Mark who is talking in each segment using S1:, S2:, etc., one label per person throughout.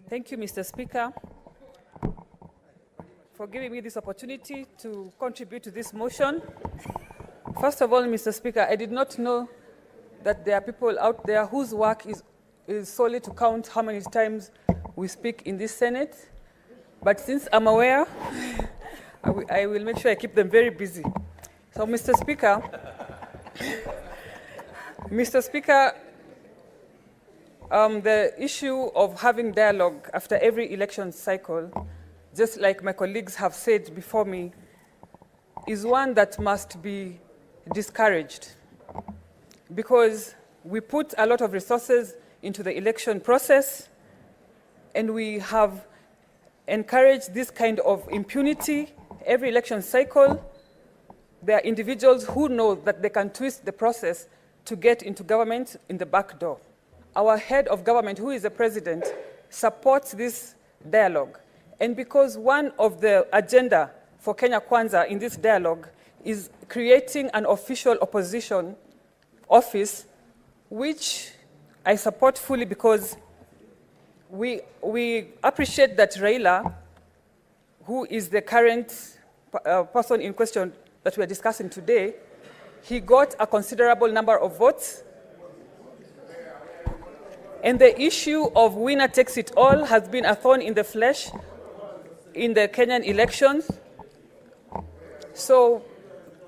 S1: Thank you, Mr. Speaker, for giving me this opportunity to contribute to this motion. First of all, Mr. Speaker, I did not know that there are people out there whose work is solely to count how many times we speak in this Senate. But since I'm aware, I will make sure I keep them very busy. So, Mr. Speaker, the issue of having dialogue after every election cycle, just like my colleagues have said before me, is one that must be discouraged, because we put a lot of resources into the election process, and we have encouraged this kind of impunity every election cycle. There are individuals who know that they can twist the process to get into government in the back door. Our head of government, who is the president, supports this dialogue. And because one of the agenda for Kenya Kwanza in this dialogue is creating an official opposition office, which I support fully, because we appreciate that Raila, who is the current person in question that we are discussing today, he got a considerable number of votes. And the issue of winner takes it all has been a thorn in the flesh in the Kenyan elections. So,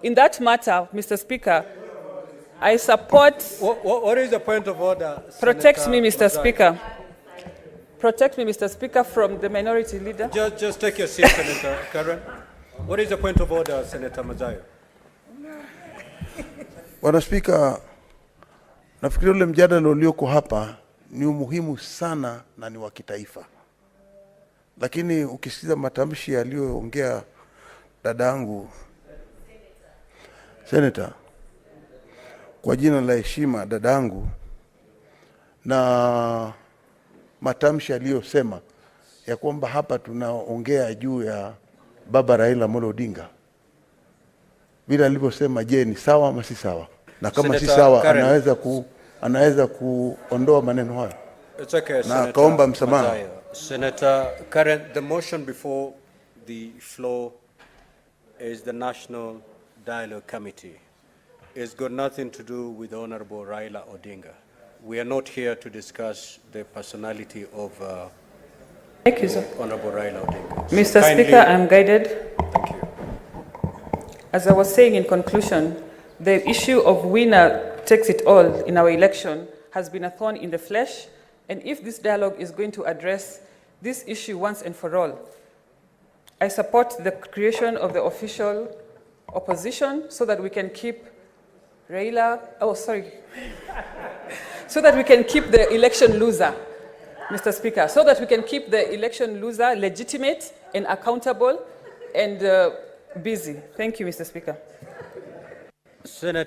S1: in that matter, Mr. Speaker, I support...
S2: What is the point of order,
S1: Protect
S2: Senator
S1: me, Mr.
S2: Mazayo?
S1: Speaker. Protect me, Mr. Speaker, from the minority leader.
S2: Just take your seat, Senator Karen. What is the point of order, Senator Mazayo?
S3: Bwana Spika, nafikiri ule mjadala ulioko hapa ni muhimu sana na ni wa kitaifa. Lakini ukisikiza matamshi aliyoongea dadangu Senator, kwa jina la heshima dadangu, na matamshi aliyosema ya kwamba hapa tunaongea juu ya baba Raila Amolo Odinga, bila alivyosema, je, ni sawa ama si sawa? Na kama
S2: Senator
S3: si sawa,
S2: Karen,
S3: anaweza kuondoa maneno hayo.
S2: It's okay,
S3: Na kaomba msamaha.
S2: Senator Karen, the motion before the floor is the National Dialogue Committee. It's got nothing to do with Honorable Raila Odinga. We are not here to discuss the personality of
S1: Thank you, sir.
S2: Honorable Raila Odinga. So
S1: Mr.
S2: kindly,
S1: Speaker, I'm guided.
S2: Thank you.
S1: As I was saying in conclusion, the issue of winner takes it all in our election has been a thorn in the flesh. And if this dialogue is going to address this issue once and for all, I support the creation of the official opposition so that we can keep Raila, so that we can keep the election loser, Mr. Speaker, so that we can keep the election loser legitimate and accountable and busy. Thank you, Mr. Speaker.
S2: Senator